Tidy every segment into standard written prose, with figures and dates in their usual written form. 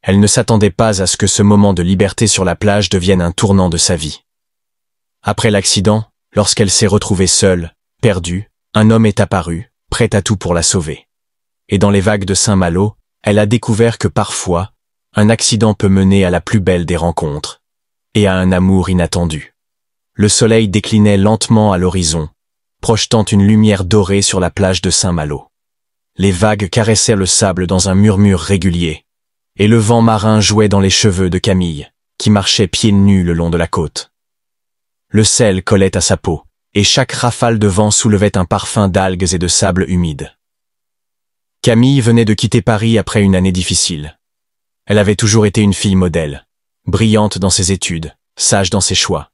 Elle ne s'attendait pas à ce que ce moment de liberté sur la plage devienne un tournant de sa vie. Après l'accident, lorsqu'elle s'est retrouvée seule, perdue, un homme est apparu, prêt à tout pour la sauver. Et dans les vagues de Saint-Malo, elle a découvert que parfois, un accident peut mener à la plus belle des rencontres, et à un amour inattendu. Le soleil déclinait lentement à l'horizon, projetant une lumière dorée sur la plage de Saint-Malo. Les vagues caressaient le sable dans un murmure régulier, et le vent marin jouait dans les cheveux de Camille, qui marchait pieds nus le long de la côte. Le sel collait à sa peau, et chaque rafale de vent soulevait un parfum d'algues et de sable humide. Camille venait de quitter Paris après une année difficile. Elle avait toujours été une fille modèle, brillante dans ses études, sage dans ses choix.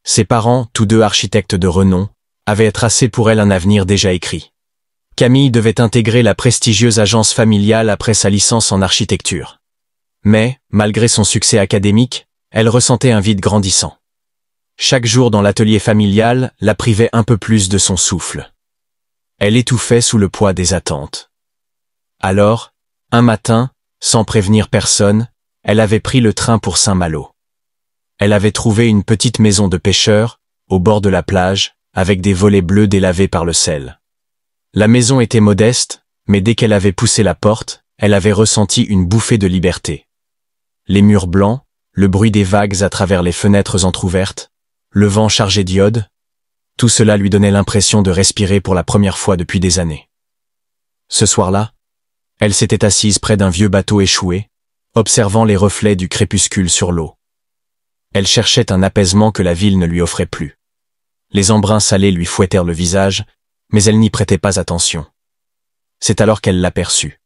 Ses parents, tous deux architectes de renom, avaient tracé pour elle un avenir déjà écrit. Camille devait intégrer la prestigieuse agence familiale après sa licence en architecture. Mais, malgré son succès académique, elle ressentait un vide grandissant. Chaque jour dans l'atelier familial la privait un peu plus de son souffle. Elle étouffait sous le poids des attentes. Alors, un matin, sans prévenir personne, elle avait pris le train pour Saint-Malo. Elle avait trouvé une petite maison de pêcheur, au bord de la plage, avec des volets bleus délavés par le sel. La maison était modeste, mais dès qu'elle avait poussé la porte, elle avait ressenti une bouffée de liberté. Les murs blancs, le bruit des vagues à travers les fenêtres entr'ouvertes, le vent chargé d'iode, tout cela lui donnait l'impression de respirer pour la première fois depuis des années. Ce soir-là, elle s'était assise près d'un vieux bateau échoué, observant les reflets du crépuscule sur l'eau. Elle cherchait un apaisement que la ville ne lui offrait plus. Les embruns salés lui fouettèrent le visage, mais elle n'y prêtait pas attention. C'est alors qu'elle l'aperçut.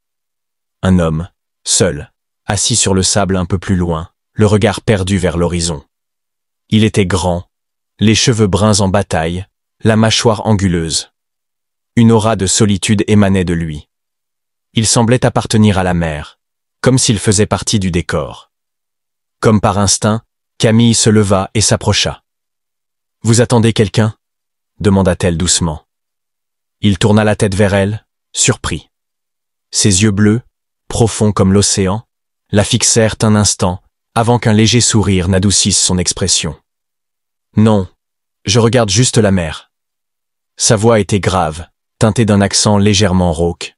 Un homme, seul, assis sur le sable un peu plus loin, le regard perdu vers l'horizon. Il était grand, les cheveux bruns en bataille, la mâchoire anguleuse. Une aura de solitude émanait de lui. Il semblait appartenir à la mer, comme s'il faisait partie du décor. Comme par instinct, Camille se leva et s'approcha. « Vous attendez quelqu'un » demanda-t-elle doucement. Il tourna la tête vers elle, surpris. Ses yeux bleus, profonds comme l'océan, la fixèrent un instant avant qu'un léger sourire n'adoucisse son expression. « Non, je regarde juste la mer. » Sa voix était grave, teintée d'un accent légèrement rauque.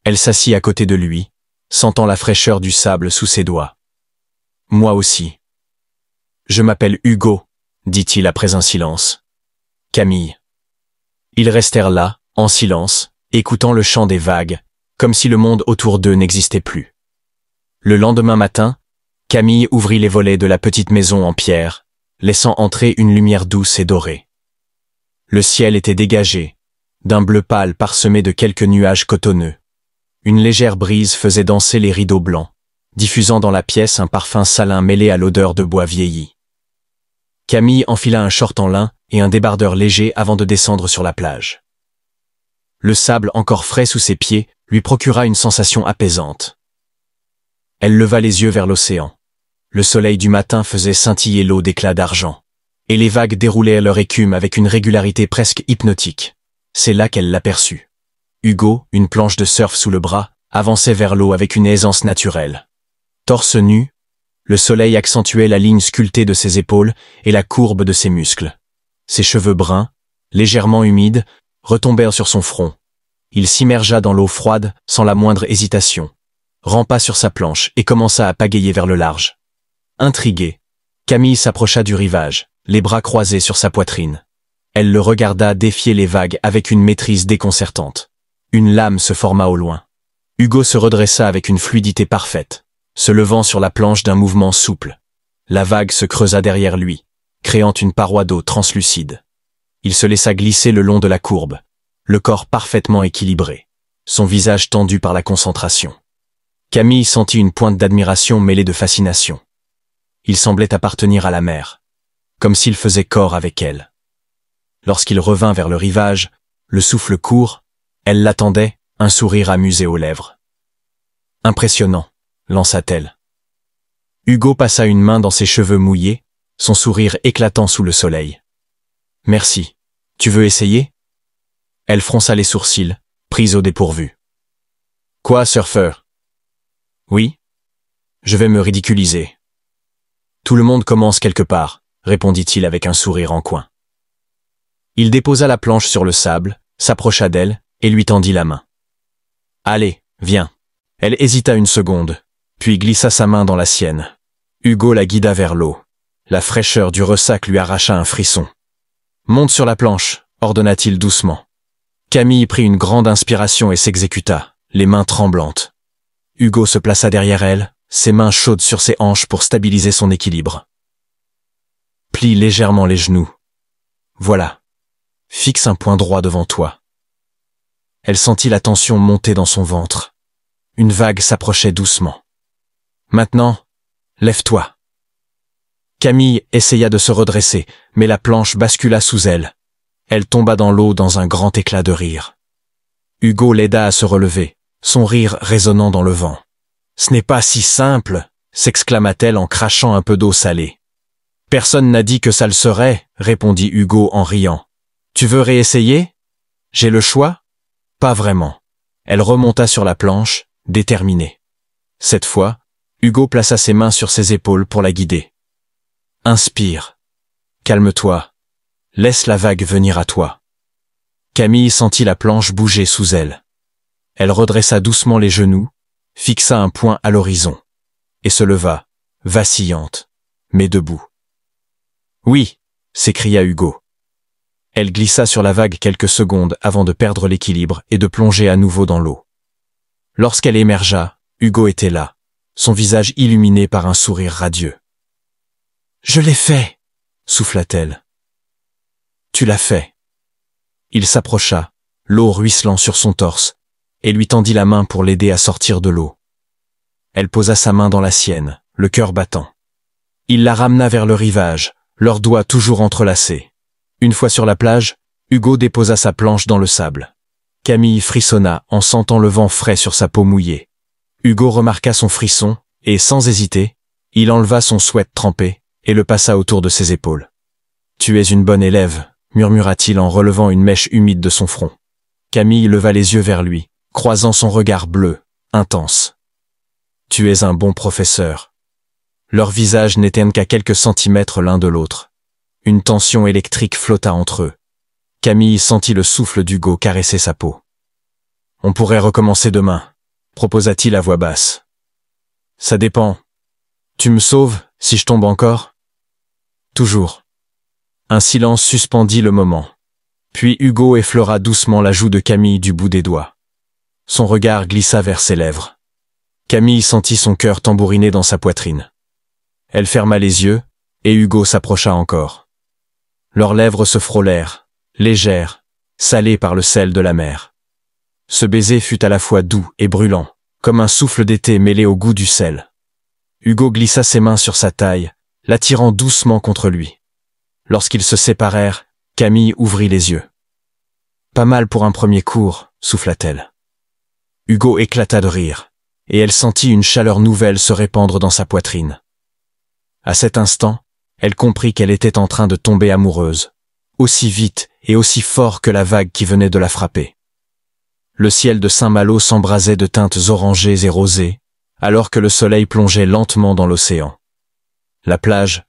Elle s'assit à côté de lui, sentant la fraîcheur du sable sous ses doigts. « Moi aussi. »« Je m'appelle Hugo, » dit-il après un silence. « Camille. » Ils restèrent là, en silence, écoutant le chant des vagues, comme si le monde autour d'eux n'existait plus. Le lendemain matin, Camille ouvrit les volets de la petite maison en pierre, laissant entrer une lumière douce et dorée. Le ciel était dégagé, d'un bleu pâle parsemé de quelques nuages cotonneux. Une légère brise faisait danser les rideaux blancs, diffusant dans la pièce un parfum salin mêlé à l'odeur de bois vieilli. Camille enfila un short en lin et un débardeur léger avant de descendre sur la plage. Le sable encore frais sous ses pieds lui procura une sensation apaisante. Elle leva les yeux vers l'océan. Le soleil du matin faisait scintiller l'eau d'éclats d'argent, et les vagues déroulaient leur écume avec une régularité presque hypnotique. C'est là qu'elle l'aperçut. Hugo, une planche de surf sous le bras, avançait vers l'eau avec une aisance naturelle. Torse nu, le soleil accentuait la ligne sculptée de ses épaules et la courbe de ses muscles. Ses cheveux bruns, légèrement humides, retombèrent sur son front. Il s'immergea dans l'eau froide sans la moindre hésitation, rampa sur sa planche et commença à pagayer vers le large. Intriguée, Camille s'approcha du rivage, les bras croisés sur sa poitrine. Elle le regarda défier les vagues avec une maîtrise déconcertante. Une lame se forma au loin. Hugo se redressa avec une fluidité parfaite, se levant sur la planche d'un mouvement souple. La vague se creusa derrière lui, créant une paroi d'eau translucide. Il se laissa glisser le long de la courbe, le corps parfaitement équilibré, son visage tendu par la concentration. Camille sentit une pointe d'admiration mêlée de fascination. Il semblait appartenir à la mer, comme s'il faisait corps avec elle. Lorsqu'il revint vers le rivage, le souffle court, elle l'attendait, un sourire amusé aux lèvres. « Impressionnant », lança-t-elle. Hugo passa une main dans ses cheveux mouillés, son sourire éclatant sous le soleil. « Merci. Tu veux essayer ?» Elle fronça les sourcils, prise au dépourvu. « Quoi, surfeur ?»« Oui. je vais me ridiculiser. Tout le monde commence quelque part, répondit-il avec un sourire en coin. Il déposa la planche sur le sable, s'approcha d'elle et lui tendit la main. Allez, viens. Elle hésita une seconde, puis glissa sa main dans la sienne. Hugo la guida vers l'eau. La fraîcheur du ressac lui arracha un frisson. Monte sur la planche, ordonna-t-il doucement. Camille prit une grande inspiration et s'exécuta, les mains tremblantes. Hugo se plaça derrière elle, ses mains chaudes sur ses hanches pour stabiliser son équilibre. Plie légèrement les genoux. Voilà. Fixe un point droit devant toi. Elle sentit la tension monter dans son ventre. Une vague s'approchait doucement. Maintenant, lève-toi. Camille essaya de se redresser, mais la planche bascula sous elle. Elle tomba dans l'eau dans un grand éclat de rire. Hugo l'aida à se relever, son rire résonnant dans le vent. « Ce n'est pas si simple !» s'exclama-t-elle en crachant un peu d'eau salée. « Personne n'a dit que ça le serait !» répondit Hugo en riant. « Tu veux réessayer ? J'ai le choix ? Pas vraiment. » Elle remonta sur la planche, déterminée. Cette fois, Hugo plaça ses mains sur ses épaules pour la guider. Inspire. Calme-toi. Laisse la vague venir à toi. Camille sentit la planche bouger sous elle. Elle redressa doucement les genoux, fixa un point à l'horizon, et se leva, vacillante, mais debout. Oui, s'écria Hugo. Elle glissa sur la vague quelques secondes avant de perdre l'équilibre et de plonger à nouveau dans l'eau. Lorsqu'elle émergea, Hugo était là, son visage illuminé par un sourire radieux. « Je l'ai fait !» souffla-t-elle. « Tu l'as fait !» Il s'approcha, l'eau ruisselant sur son torse, et lui tendit la main pour l'aider à sortir de l'eau. Elle posa sa main dans la sienne, le cœur battant. Il la ramena vers le rivage, leurs doigts toujours entrelacés. Une fois sur la plage, Hugo déposa sa planche dans le sable. Camille frissonna en sentant le vent frais sur sa peau mouillée. Hugo remarqua son frisson, et sans hésiter, il enleva son sweat trempé et le passa autour de ses épaules. « Tu es une bonne élève », murmura-t-il en relevant une mèche humide de son front. Camille leva les yeux vers lui, croisant son regard bleu, intense. « Tu es un bon professeur. » Leurs visages n'étaient qu'à quelques centimètres l'un de l'autre. Une tension électrique flotta entre eux. Camille sentit le souffle d'Hugo caresser sa peau. « On pourrait recommencer demain », proposa-t-il à voix basse. « Ça dépend. Tu me sauves si je tombe encore ?»« Toujours. » Un silence suspendit le moment. Puis Hugo effleura doucement la joue de Camille du bout des doigts. Son regard glissa vers ses lèvres. Camille sentit son cœur tambouriner dans sa poitrine. Elle ferma les yeux, et Hugo s'approcha encore. Leurs lèvres se frôlèrent, légères, salées par le sel de la mer. Ce baiser fut à la fois doux et brûlant, comme un souffle d'été mêlé au goût du sel. Hugo glissa ses mains sur sa taille, l'attirant doucement contre lui. Lorsqu'ils se séparèrent, Camille ouvrit les yeux. « Pas mal pour un premier cours », souffla-t-elle. Hugo éclata de rire, et elle sentit une chaleur nouvelle se répandre dans sa poitrine. À cet instant, elle comprit qu'elle était en train de tomber amoureuse, aussi vite et aussi fort que la vague qui venait de la frapper. Le ciel de Saint-Malo s'embrasait de teintes orangées et rosées, alors que le soleil plongeait lentement dans l'océan. La plage,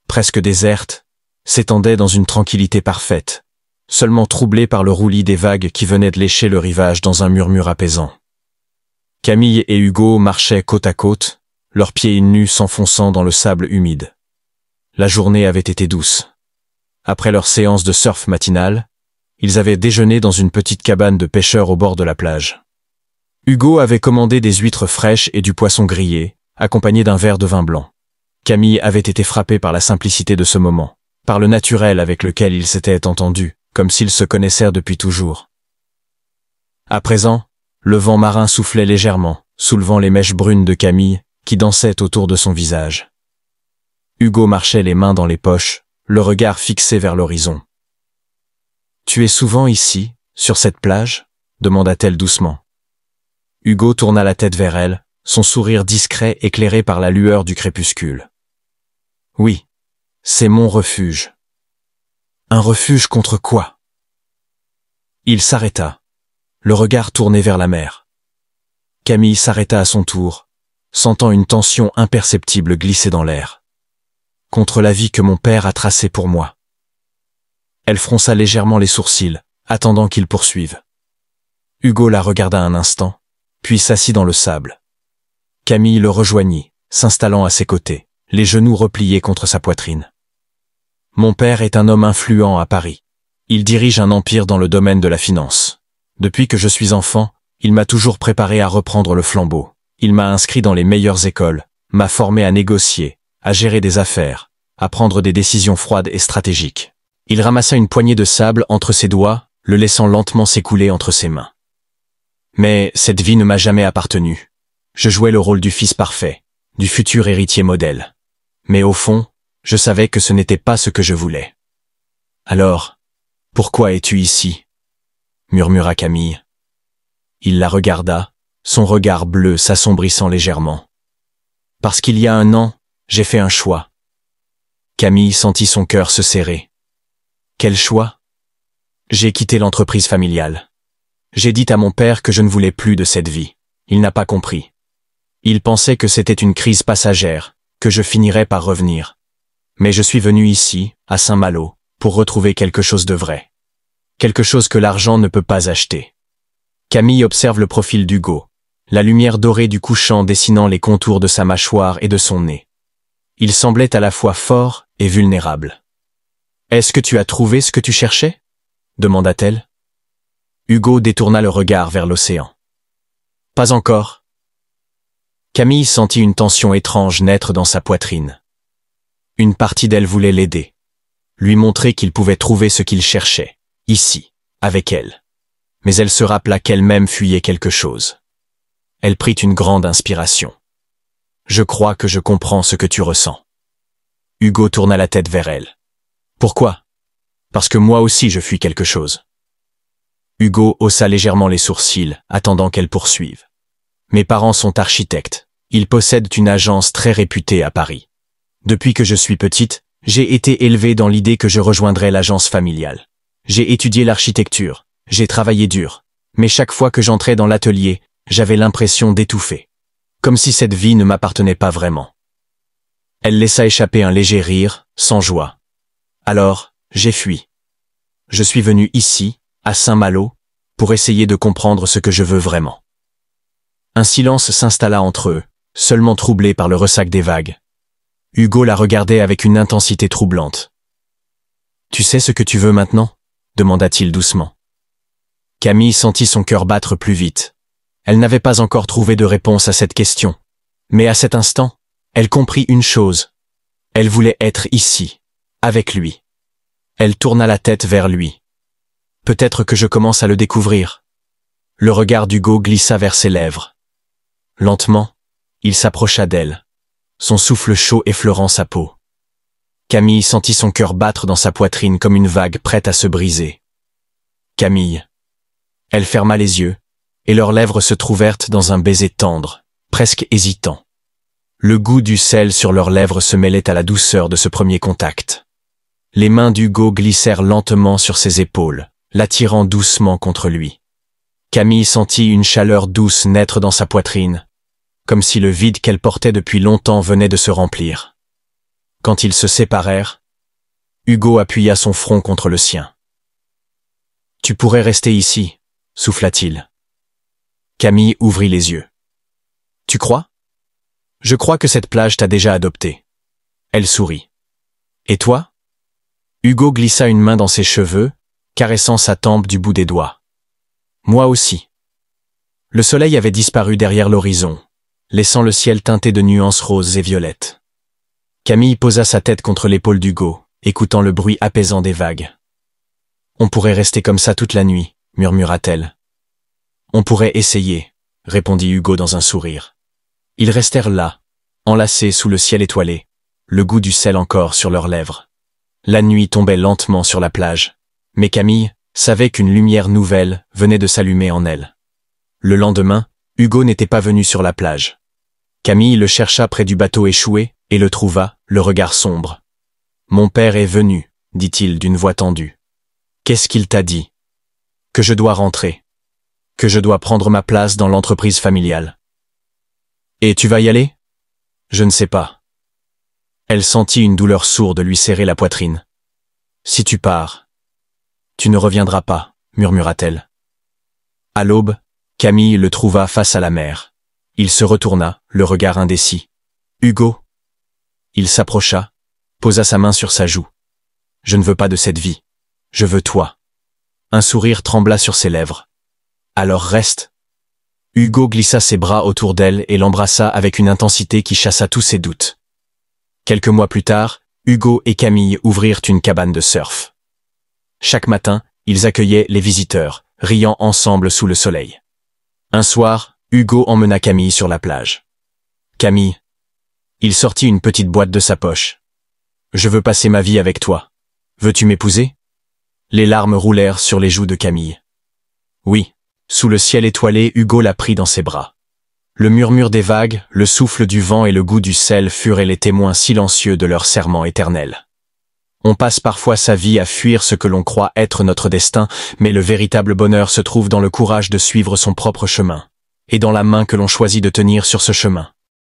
presque déserte, s'étendait dans une tranquillité parfaite, seulement troublée par le roulis des vagues qui venaient de lécher le rivage dans un murmure apaisant. Camille et Hugo marchaient côte à côte, leurs pieds nus s'enfonçant dans le sable humide. La journée avait été douce. Après leur séance de surf matinale, ils avaient déjeuné dans une petite cabane de pêcheurs au bord de la plage. Hugo avait commandé des huîtres fraîches et du poisson grillé, accompagné d'un verre de vin blanc. Camille avait été frappée par la simplicité de ce moment, par le naturel avec lequel ils s'étaient entendus, comme s'ils se connaissèrent depuis toujours. À présent, le vent marin soufflait légèrement, soulevant les mèches brunes de Camille, qui dansaient autour de son visage. Hugo marchait les mains dans les poches, le regard fixé vers l'horizon. « Tu es souvent ici, sur cette plage ?» demanda-t-elle doucement. Hugo tourna la tête vers elle, son sourire discret éclairé par la lueur du crépuscule. « Oui. C'est mon refuge. » Un refuge contre quoi? Il s'arrêta, le regard tourné vers la mer. Camille s'arrêta à son tour, sentant une tension imperceptible glisser dans l'air. Contre la vie que mon père a tracée pour moi. Elle fronça légèrement les sourcils, attendant qu'il poursuive. Hugo la regarda un instant, puis s'assit dans le sable. Camille le rejoignit, s'installant à ses côtés, les genoux repliés contre sa poitrine. Mon père est un homme influent à Paris. Il dirige un empire dans le domaine de la finance. Depuis que je suis enfant, il m'a toujours préparé à reprendre le flambeau. Il m'a inscrit dans les meilleures écoles, m'a formé à négocier, à gérer des affaires, à prendre des décisions froides et stratégiques. Il ramassa une poignée de sable entre ses doigts, le laissant lentement s'écouler entre ses mains. Mais cette vie ne m'a jamais appartenu. Je jouais le rôle du fils parfait, du futur héritier modèle. Mais au fond, je savais que ce n'était pas ce que je voulais. Alors, pourquoi es-tu ici ? Murmura Camille. Il la regarda, son regard bleu s'assombrissant légèrement. Parce qu'il y a 1 an, j'ai fait un choix. Camille sentit son cœur se serrer. Quel choix ? J'ai quitté l'entreprise familiale. J'ai dit à mon père que je ne voulais plus de cette vie. Il n'a pas compris. Il pensait que c'était une crise passagère, que je finirais par revenir. Mais je suis venu ici, à Saint-Malo, pour retrouver quelque chose de vrai. Quelque chose que l'argent ne peut pas acheter. Camille observe le profil d'Hugo, la lumière dorée du couchant dessinant les contours de sa mâchoire et de son nez. Il semblait à la fois fort et vulnérable. « Est-ce que tu as trouvé ce que tu cherchais ?» demanda-t-elle. Hugo détourna le regard vers l'océan. « Pas encore. » Camille sentit une tension étrange naître dans sa poitrine. Une partie d'elle voulait l'aider, lui montrer qu'il pouvait trouver ce qu'il cherchait, ici, avec elle. Mais elle se rappela qu'elle-même fuyait quelque chose. Elle prit une grande inspiration. « Je crois que je comprends ce que tu ressens. » Hugo tourna la tête vers elle. « Pourquoi ? Parce que moi aussi je fuis quelque chose. » Hugo haussa légèrement les sourcils, attendant qu'elle poursuive. « Mes parents sont architectes. Ils possèdent une agence très réputée à Paris. Depuis que je suis petite, j'ai été élevée dans l'idée que je rejoindrais l'agence familiale. J'ai étudié l'architecture, j'ai travaillé dur, mais chaque fois que j'entrais dans l'atelier, j'avais l'impression d'étouffer. Comme si cette vie ne m'appartenait pas vraiment. » Elle laissa échapper un léger rire, sans joie. « Alors, j'ai fui. Je suis venu ici, à Saint-Malo, pour essayer de comprendre ce que je veux vraiment. » Un silence s'installa entre eux, seulement troublé par le ressac des vagues. Hugo la regardait avec une intensité troublante. « Tu sais ce que tu veux maintenant ?» demanda-t-il doucement. Camille sentit son cœur battre plus vite. Elle n'avait pas encore trouvé de réponse à cette question. Mais à cet instant, elle comprit une chose. Elle voulait être ici, avec lui. Elle tourna la tête vers lui. « Peut-être que je commence à le découvrir. » Le regard d'Hugo glissa vers ses lèvres. Lentement, il s'approcha d'elle, son souffle chaud effleurant sa peau. Camille sentit son cœur battre dans sa poitrine comme une vague prête à se briser. Camille. Elle ferma les yeux, et leurs lèvres se trouvèrent dans un baiser tendre, presque hésitant. Le goût du sel sur leurs lèvres se mêlait à la douceur de ce premier contact. Les mains d'Hugo glissèrent lentement sur ses épaules, l'attirant doucement contre lui. Camille sentit une chaleur douce naître dans sa poitrine, comme si le vide qu'elle portait depuis longtemps venait de se remplir. Quand ils se séparèrent, Hugo appuya son front contre le sien. « Tu pourrais rester ici, » souffla-t-il. Camille ouvrit les yeux. « Tu crois ? Je crois que cette plage t'a déjà adopté. » Elle sourit. « Et toi ?» Hugo glissa une main dans ses cheveux, caressant sa tempe du bout des doigts. « Moi aussi. » Le soleil avait disparu derrière l'horizon, laissant le ciel teinté de nuances roses et violettes. Camille posa sa tête contre l'épaule d'Hugo, écoutant le bruit apaisant des vagues. « On pourrait rester comme ça toute la nuit, » murmura-t-elle. « On pourrait essayer, » répondit Hugo dans un sourire. Ils restèrent là, enlacés sous le ciel étoilé, le goût du sel encore sur leurs lèvres. La nuit tombait lentement sur la plage, mais Camille savait qu'une lumière nouvelle venait de s'allumer en elle. Le lendemain, Hugo n'était pas venu sur la plage. Camille le chercha près du bateau échoué et le trouva, le regard sombre. « Mon père est venu, » dit-il d'une voix tendue. « Qu'est-ce qu'il t'a dit ? » « Que je dois rentrer. Que je dois prendre ma place dans l'entreprise familiale. » Et tu vas y aller? Je ne sais pas. Elle sentit une douleur sourde lui serrer la poitrine. Si tu pars, tu ne reviendras pas, murmura-t-elle. À l'aube, Camille le trouva face à la mer. Il se retourna, le regard indécis. Hugo? Il s'approcha, posa sa main sur sa joue. Je ne veux pas de cette vie. Je veux toi. Un sourire trembla sur ses lèvres. Alors reste. Hugo glissa ses bras autour d'elle et l'embrassa avec une intensité qui chassa tous ses doutes. Quelques mois plus tard, Hugo et Camille ouvrirent une cabane de surf. Chaque matin, ils accueillaient les visiteurs, riant ensemble sous le soleil. Un soir, Hugo emmena Camille sur la plage. Camille. Il sortit une petite boîte de sa poche. Je veux passer ma vie avec toi. Veux-tu m'épouser? Les larmes roulèrent sur les joues de Camille. Oui. Sous le ciel étoilé, Hugo la prit dans ses bras. Le murmure des vagues, le souffle du vent et le goût du sel furent les témoins silencieux de leur serment éternel. On passe parfois sa vie à fuir ce que l'on croit être notre destin, mais le véritable bonheur se trouve dans le courage de suivre son propre chemin, et dans la main que l'on choisit de tenir sur ce chemin.